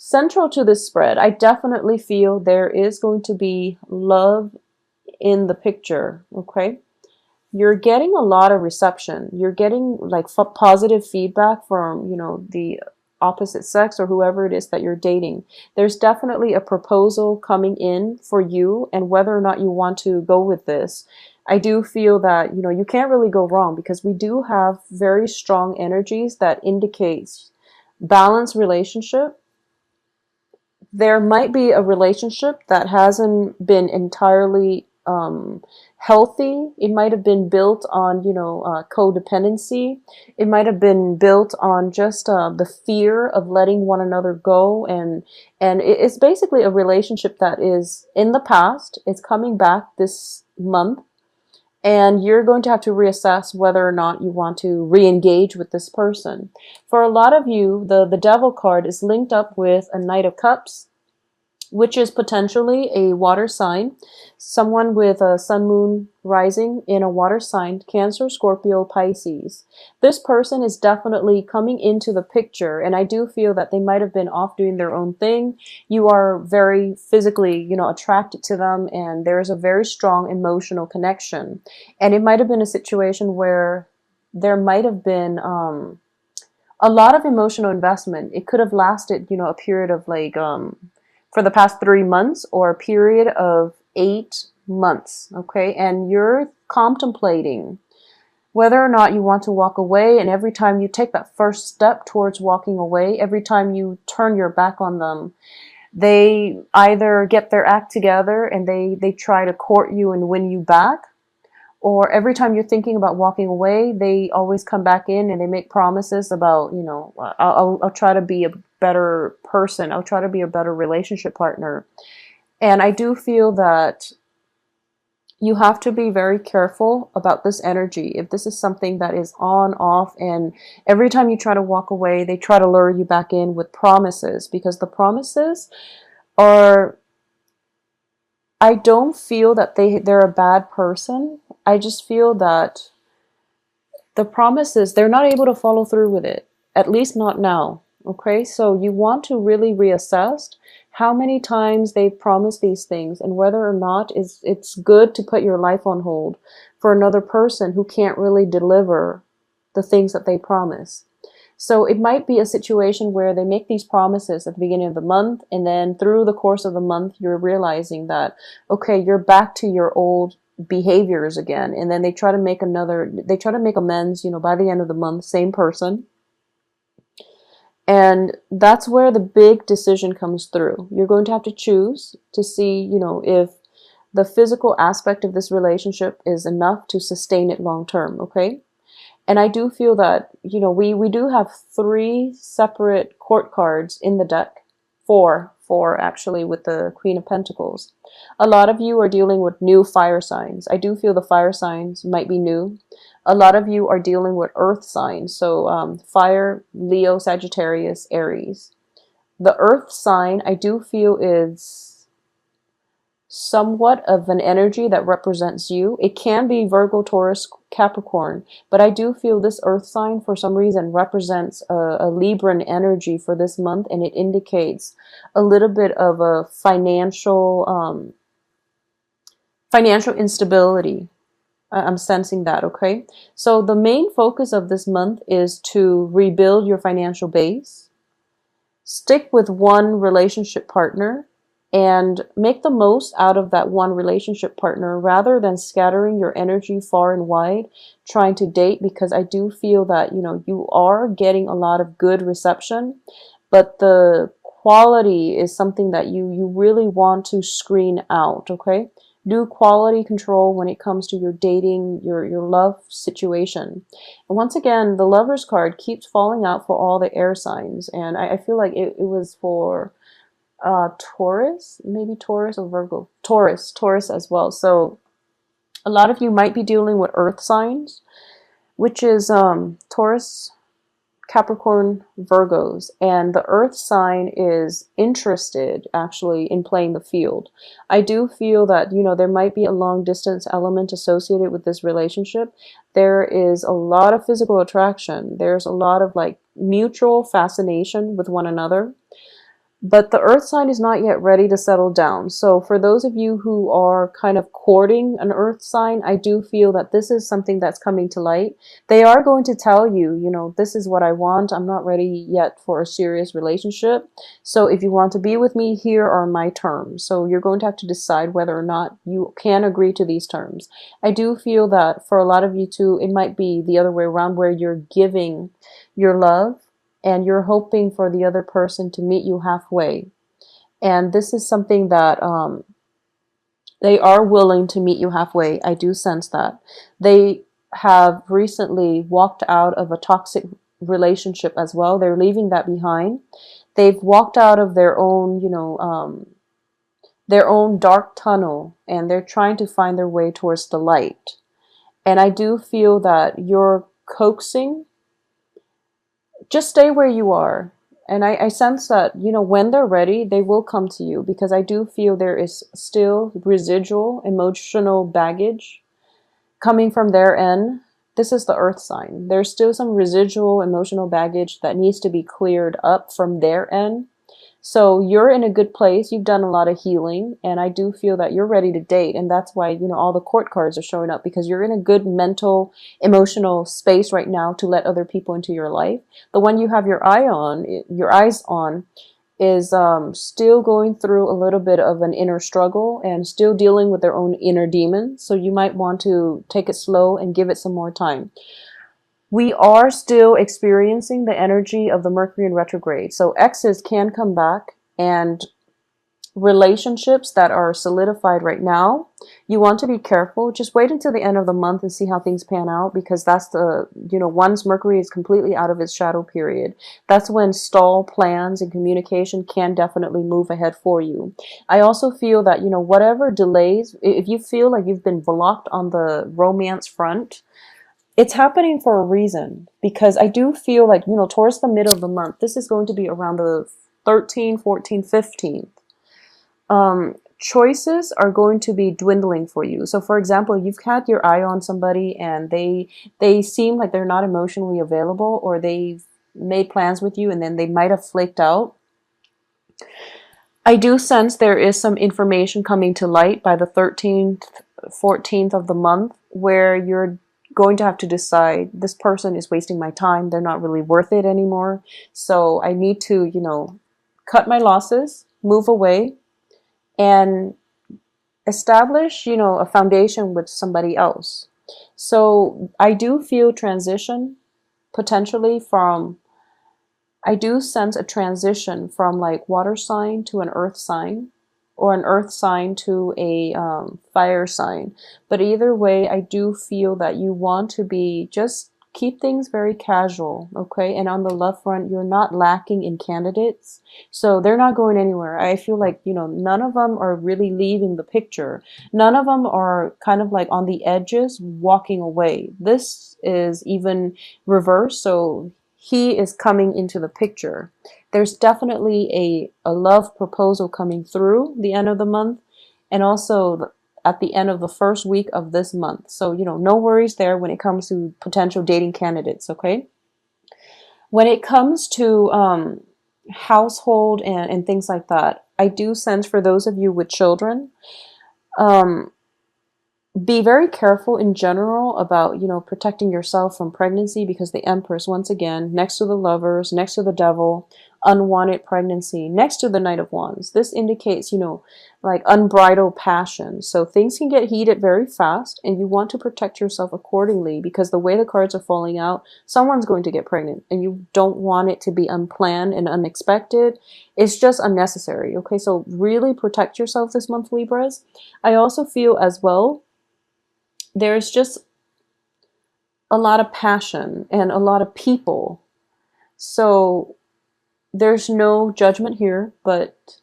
central to this spread, I definitely feel there is going to be love in the picture, okay? You're getting a lot of reception. You're getting like positive feedback from, the opposite sex or whoever it is that you're dating. There's definitely a proposal coming in for you, and whether or not you want to go with this, I do feel that, you can't really go wrong, because we do have very strong energies that indicates balanced relationship. There might be a relationship that hasn't been entirely healthy. It might have been built on, codependency. It might have been built on just the fear of letting one another go, and it's basically a relationship that is in the past. It's coming back this month, and you're going to have to reassess whether or not you want to re-engage with this person. For a lot of you, the Devil card is linked up with a Knight of Cups, which is potentially a water sign. Someone with a sun, moon, rising in a water sign, Cancer, Scorpio, Pisces. This person is definitely coming into the picture, and I do feel that they might have been off doing their own thing. You are very physically, attracted to them, and there's a very strong emotional connection. And it might have been a situation where there might have been a lot of emotional investment. It could have lasted, a period of like for the past 3 months, or a period of 8 months, okay? And you're contemplating whether or not you want to walk away, and every time you take that first step towards walking away, every time you turn your back on them, they either get their act together and they try to court you and win you back, or every time you're thinking about walking away, they always come back in and they make promises about, I'll try to be a better person. I'll try to be a better relationship partner. And I do feel that you have to be very careful about this energy. If this is something that is on, off, and every time you try to walk away, they try to lure you back in with promises, because the promises are, I don't feel that they're a bad person. I just feel that the promises, they're not able to follow through with it, at least not now. Okay, so you want to really reassess how many times they've promised these things, and whether or not it's good to put your life on hold for another person who can't really deliver the things that they promise. So it might be a situation where they make these promises at the beginning of the month, and then through the course of the month, you're realizing that, okay, you're back to your old behaviors again. And then they try to make amends, by the end of the month, same person. And that's where the big decision comes through. You're going to have to choose to see, if the physical aspect of this relationship is enough to sustain it long term, okay? And I do feel that, we do have 3 separate court cards in the deck. 4 actually, with the Queen of Pentacles. A lot of you are dealing with new fire signs. I do feel the fire signs might be new. A lot of you are dealing with earth signs. So fire, Leo, Sagittarius, Aries. The earth sign, I do feel, is somewhat of an energy that represents you. It can be Virgo, Taurus, Capricorn, but I do feel this earth sign for some reason represents a Libran energy for this month, and it indicates a little bit of a financial instability. I'm sensing that, okay? So the main focus of this month is to rebuild your financial base, stick with one relationship partner, and make the most out of that one relationship partner rather than scattering your energy far and wide trying to date, because I do feel that, you are getting a lot of good reception, but the quality is something that you really want to screen out, okay? Do quality control when it comes to your dating, your love situation. And once again, the Lover's card keeps falling out for all the air signs, and I feel like it was for Taurus, maybe Taurus or Virgo, Taurus as well. So a lot of you might be dealing with earth signs, which is Taurus, Capricorn, Virgos, and the earth sign is interested actually in playing the field. I do feel that, there might be a long distance element associated with this relationship. There is a lot of physical attraction. There's a lot of like mutual fascination with one another. But the earth sign is not yet ready to settle down. So for those of you who are kind of courting an earth sign, I do feel that this is something that's coming to light. They are going to tell you, this is what I want. I'm not ready yet for a serious relationship. So if you want to be with me, here are my terms. So you're going to have to decide whether or not you can agree to these terms. I do feel that for a lot of you too, it might be the other way around, where you're giving your love and you're hoping for the other person to meet you halfway. And this is something that they are willing to meet you halfway. I do sense that. They have recently walked out of a toxic relationship as well. They're leaving that behind. They've walked out of their own dark tunnel, and they're trying to find their way towards the light. And I do feel that you're coaxing. Just stay where you are. And I sense that, when they're ready, they will come to you, because I do feel there is still residual emotional baggage coming from their end. This is the earth sign. There's still some residual emotional baggage that needs to be cleared up from their end. So you're in a good place. You've done a lot of healing, and I do feel that you're ready to date. And that's why, all the court cards are showing up, because you're in a good mental, emotional space right now to let other people into your life. The one you have your eyes on is still going through a little bit of an inner struggle and still dealing with their own inner demons. So you might want to take it slow and give it some more time. We are still experiencing the energy of the Mercury in retrograde. So exes can come back, and relationships that are solidified right now, you want to be careful. Just wait until the end of the month and see how things pan out, because that's once Mercury is completely out of its shadow period, that's when stall plans and communication can definitely move ahead for you. I also feel that, whatever delays, if you feel like you've been blocked on the romance front, it's happening for a reason, because I do feel like, towards the middle of the month, this is going to be around the 13th, 14th, 15th. Choices are going to be dwindling for you. So for example, you've had your eye on somebody and they seem like they're not emotionally available, or they've made plans with you and then they might have flaked out. I do sense there is some information coming to light by the 13th, 14th of the month, where you're going to have to decide, this person is wasting my time. They're not really worth it anymore. So I need to, cut my losses, move away, and establish, a foundation with somebody else. So I do feel transition potentially from, I do sense a transition from like water sign to an earth sign, or an earth sign to a fire sign. But either way, I do feel that you want to be, just keep things very casual, okay? And on the love front, you're not lacking in candidates, so they're not going anywhere. I feel like, none of them are really leaving the picture. None of them are kind of like on the edges walking away. This is even reverse, so he is coming into the picture. There's definitely a love proposal coming through the end of the month, and also at the end of the first week of this month. So, no worries there when it comes to potential dating candidates, okay? When it comes to household and things like that, I do sense for those of you with children, be very careful in general about, protecting yourself from pregnancy, because the Empress, once again, next to the Lovers, next to the Devil, unwanted pregnancy, next to the Knight of Wands. This indicates, like unbridled passion. So things can get heated very fast, and you want to protect yourself accordingly, because the way the cards are falling out, someone's going to get pregnant, and you don't want it to be unplanned and unexpected. It's just unnecessary, okay? So really protect yourself this month, Libras. I also feel as well, there's just a lot of passion and a lot of people. So there's no judgment here, but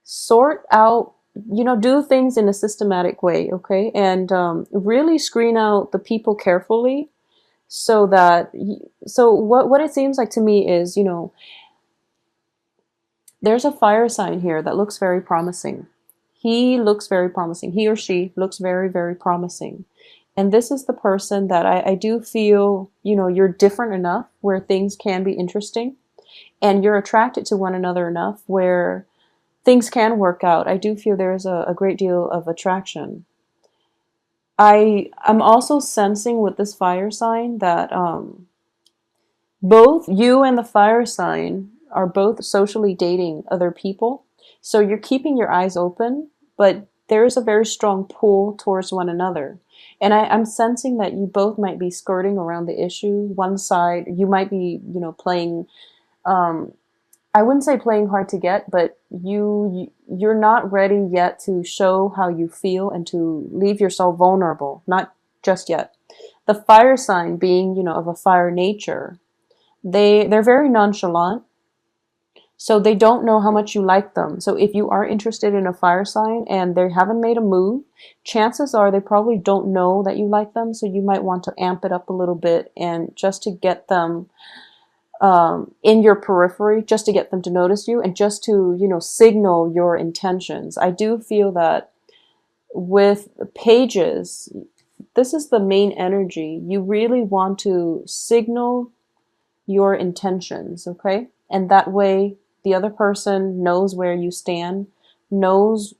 sort out, do things in a systematic way, okay? And really screen out the people carefully, so that, so what it seems like to me is, there's a fire sign here that looks very promising. He looks very promising. He or she looks very, very promising. And this is the person that I do feel, you're different enough where things can be interesting. and you're attracted to one another enough where things can work out. I do feel there is a great deal of attraction. I'm also sensing with this fire sign that both you and the fire sign are both socially dating other people. So you're keeping your eyes open, but there is a very strong pull towards one another. And I'm sensing that you both might be skirting around the issue. One side, you might be, playing, um, I wouldn't say playing hard to get, but you're not ready yet to show how you feel and to leave yourself vulnerable. Not just yet. The fire sign being, of a fire nature, they're very nonchalant, so they don't know how much you like them. So if you are interested in a fire sign and they haven't made a move, chances are they probably don't know that you like them. So you might want to amp it up a little bit, and just to get them in your periphery, just to get them to notice you, and just to signal your intentions. I do feel that with pages, this is the main energy. You really want to signal your intentions, okay? And that way the other person knows where you stand, knows.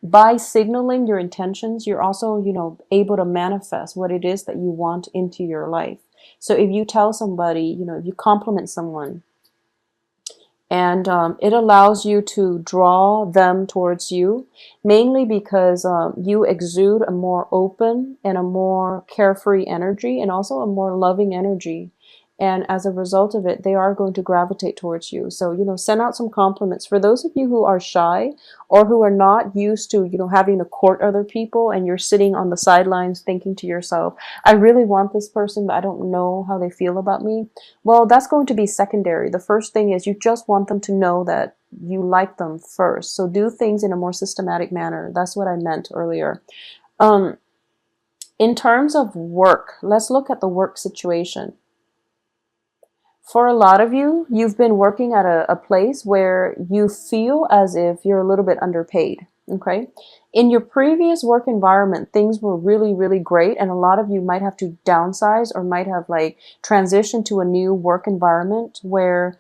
By signaling your intentions, you're also, able to manifest what it is that you want into your life. So if you tell somebody, if you compliment someone, and it allows you to draw them towards you, mainly because you exude a more open and a more carefree energy, and also a more loving energy. And as a result of it, they are going to gravitate towards you. So, send out some compliments. For those of you who are shy or who are not used to, having to court other people, and you're sitting on the sidelines thinking to yourself, I really want this person, but I don't know how they feel about me. Well, that's going to be secondary. The first thing is you just want them to know that you like them first. So do things in a more systematic manner. That's what I meant earlier. In terms of work, let's look at the work situation. For a lot of you, you've been working at a place where you feel as if you're a little bit underpaid, okay? In your previous work environment, things were really, really great, and a lot of you might have to downsize or might have transitioned to a new work environment where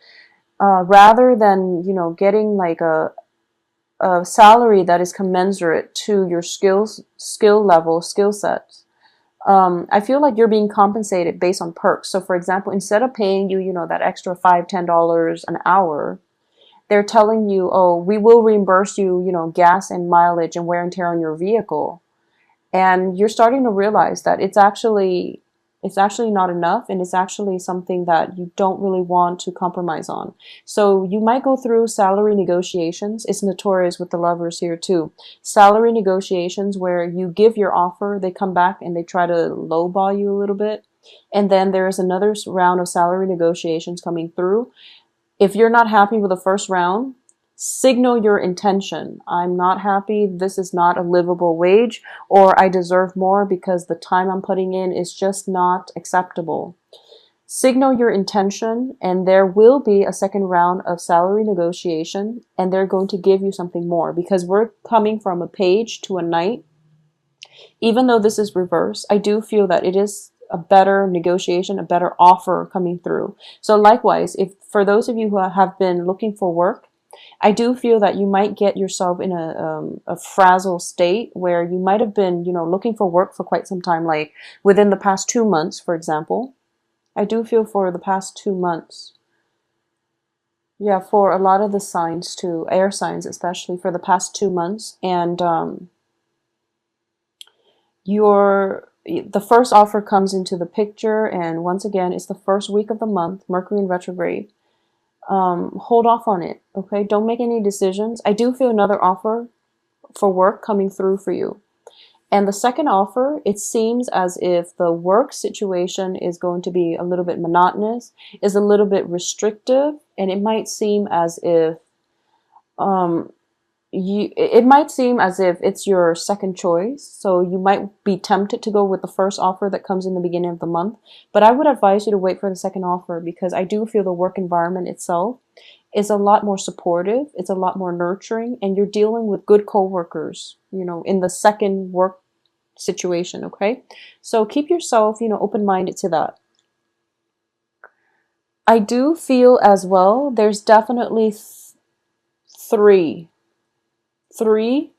rather than, getting a salary that is commensurate to your skill level, skill set, I feel like you're being compensated based on perks. So for example, instead of paying you, that extra $5, $10 an hour, they're telling you, oh, we will reimburse you, gas and mileage and wear and tear on your vehicle. And you're starting to realize that it's actually not enough, and it's actually something that you don't really want to compromise on. So you might go through salary negotiations. It's notorious with the lovers here too. Salary negotiations where you give your offer, they come back and they try to lowball you a little bit. And then there's another round of salary negotiations coming through. If you're not happy with the first round, signal your intention. I'm not happy. This is not a livable wage, or I deserve more because the time I'm putting in is just not acceptable. Signal your intention, and there will be a second round of salary negotiation, and they're going to give you something more, because we're coming from a page to a knight. Even though this is reverse, I do feel that it is a better negotiation, a better offer coming through. So likewise, if for those of you who have been looking for work, I do feel that you might get yourself in a frazzled state where you might have been, looking for work for quite some time, like within the past 2 months, for example. I do feel for the past 2 months. Yeah, for a lot of the signs too, air signs especially, for the past 2 months. And the first offer comes into the picture, and once again, it's the first week of the month, Mercury in retrograde. Hold off on it, okay? Don't make any decisions. I do feel another offer for work coming through for you. And the second offer, it seems as if the work situation is going to be a little bit monotonous, is a little bit restrictive, and it might seem as if it might seem as if it's your second choice. So you might be tempted to go with the first offer that comes in the beginning of the month. But I would advise you to wait for the second offer, because I do feel the work environment itself is a lot more supportive. It's a lot more nurturing, and you're dealing with good coworkers, in the second work situation, okay? So keep yourself, open-minded to that. I do feel as well, there's definitely three. Three.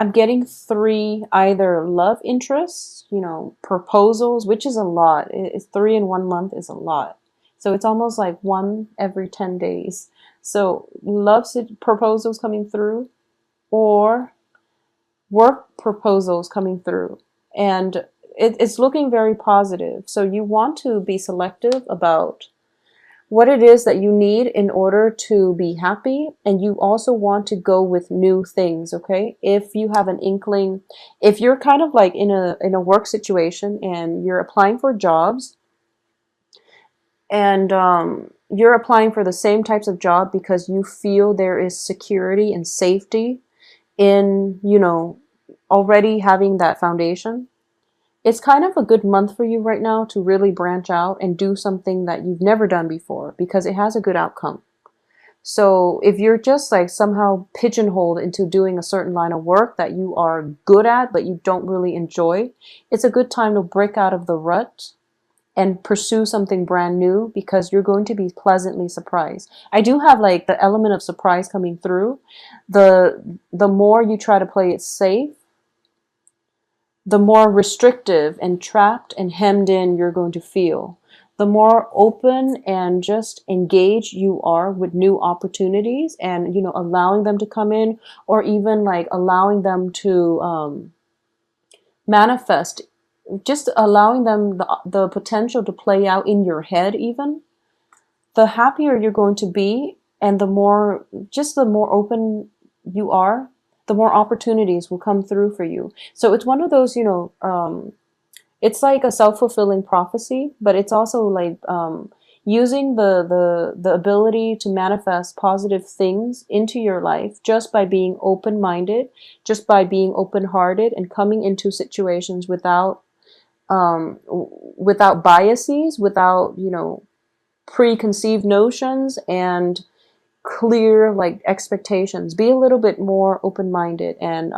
I'm getting three either love interests, proposals, which is a lot. It's three in 1 month is a lot. So it's almost like one every 10 days. So love proposals coming through, or work proposals coming through. And it's looking very positive. So you want to be selective about what it is that you need in order to be happy, and you also want to go with new things. Okay, if you have an inkling, if you're kind of like in a work situation and you're applying for jobs, and you're applying for the same types of job because you feel there is security and safety in already having that foundation, it's kind of a good month for you right now to really branch out and do something that you've never done before, because it has a good outcome. So if you're just like somehow pigeonholed into doing a certain line of work that you are good at but you don't really enjoy, it's a good time to break out of the rut and pursue something brand new, because you're going to be pleasantly surprised. I do have like the element of surprise coming through. The more you try to play it safe, the more restrictive and trapped and hemmed in you're going to feel. The more open and just engaged you are with new opportunities, and allowing them to come in, or even like allowing them to manifest, just allowing them the potential to play out in your head even, the happier you're going to be, and the more open you are, the more opportunities will come through for you. So it's one of those, it's like a self-fulfilling prophecy, but it's also like using the ability to manifest positive things into your life just by being open-minded, just by being open-hearted, and coming into situations without biases, without preconceived notions, and clear like expectations. Be a little bit more open-minded and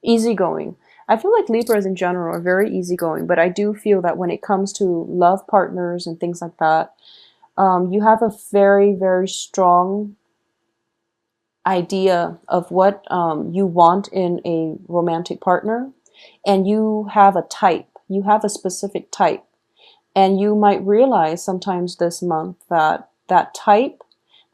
easygoing. I feel like Libras in general are very easygoing, but I do feel that when it comes to love partners and things like that, you have a very, very strong idea of what you want in a romantic partner, and you have a type. You have a specific type, and you might realize sometimes this month that that type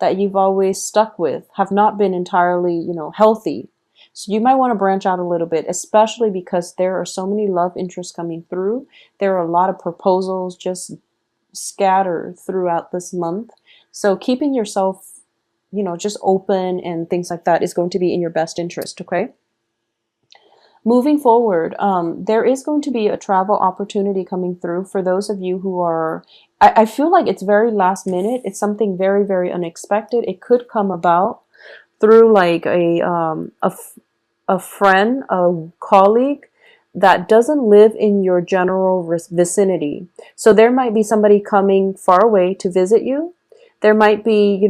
that you've always stuck with have not been entirely, healthy. So you might want to branch out a little bit, especially because there are so many love interests coming through. There are a lot of proposals just scattered throughout this month. So keeping yourself, just open and things like that is going to be in your best interest, okay? Moving forward, there is going to be a travel opportunity coming through for those of you who are, I feel like it's very last minute. It's something very, very unexpected. It could come about through like a friend, a colleague that doesn't live in your general vicinity. So there might be somebody coming far away to visit you. There might be, you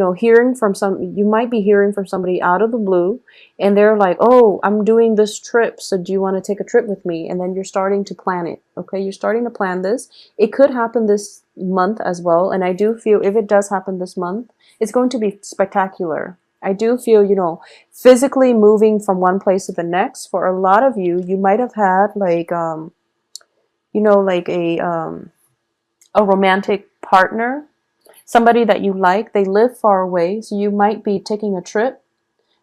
might be hearing from somebody out of the blue, and they're like, oh, I'm doing this trip, so do you want to take a trip with me? And then you're starting to plan it. Okay, you're starting to plan this. It could happen this month as well. And I do feel if it does happen this month, it's going to be spectacular. I do feel, physically moving from one place to the next. For a lot of you, you might have had like, like a romantic partner, somebody that you like. They live far away, so you might be taking a trip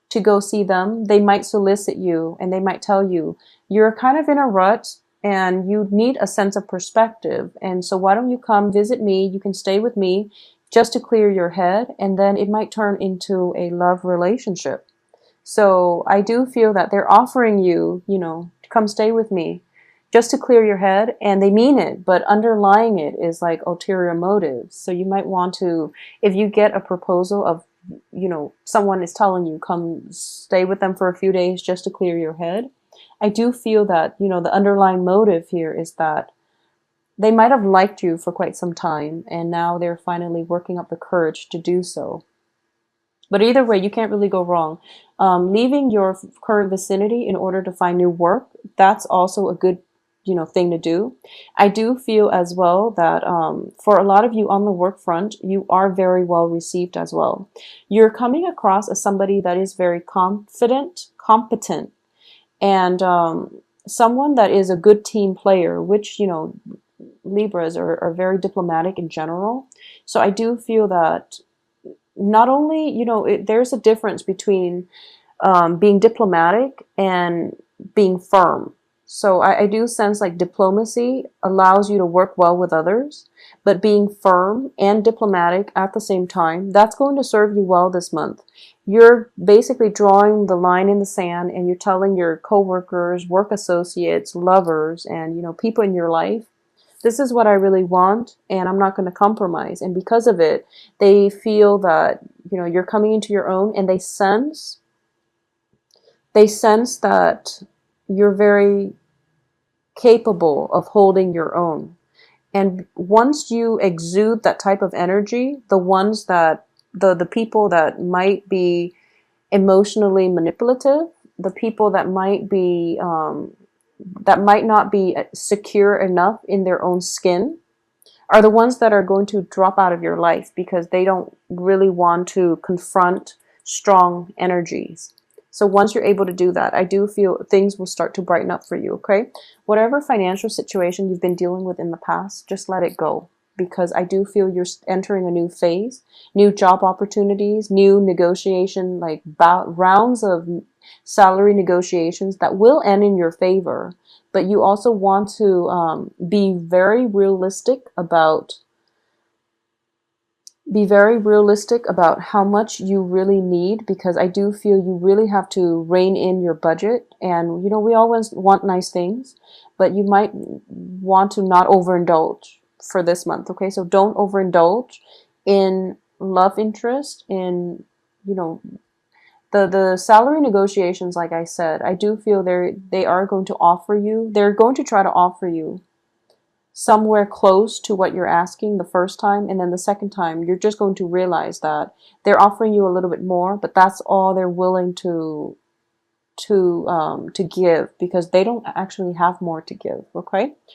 to go see them. They might solicit you, and they might tell you, you're kind of in a rut and you need a sense of perspective. And so why don't you come visit me? You can stay with me just to clear your head. And then it might turn into a love relationship. So I do feel that they're offering you, to come stay with me just to clear your head, and they mean it, but underlying it is like ulterior motives. So you might want to, if you get a proposal of, someone is telling you, come stay with them for a few days just to clear your head, I do feel that, the underlying motive here is that they might have liked you for quite some time, and now they're finally working up the courage to do so. But either way, you can't really go wrong. Leaving your current vicinity in order to find new work, that's also a good thing to do. I do feel as well that for a lot of you on the work front, you are very well received as well. You're coming across as somebody that is very confident, competent, and someone that is a good team player, which, Libras are very diplomatic in general. So I do feel that not only, there's a difference between being diplomatic and being firm. So I do sense like diplomacy allows you to work well with others, but being firm and diplomatic at the same time, that's going to serve you well this month. You're basically drawing the line in the sand and you're telling your coworkers, work associates, lovers, and people in your life, this is what I really want and I'm not going to compromise. And because of it, they feel that you're coming into your own, and they sense that you're very capable of holding your own. And once you exude that type of energy, the people that might be emotionally manipulative, the people that might not be secure enough in their own skin, are the ones that are going to drop out of your life because they don't really want to confront strong energies. So once you're able to do that, I do feel things will start to brighten up for you, okay? Whatever financial situation you've been dealing with in the past, just let it go, because I do feel you're entering a new phase, new job opportunities, new negotiation, like rounds of salary negotiations that will end in your favor. But you also want to be very realistic about how much you really need, because I do feel you really have to rein in your budget. And we always want nice things, but you might want to not overindulge for this month, okay? So don't overindulge in love interest, in the salary negotiations. Like I said, I do feel they're going to try to offer you somewhere close to what you're asking the first time, and then the second time you're just going to realize that they're offering you a little bit more, but that's all they're willing to give, because they don't actually have more to give, okay?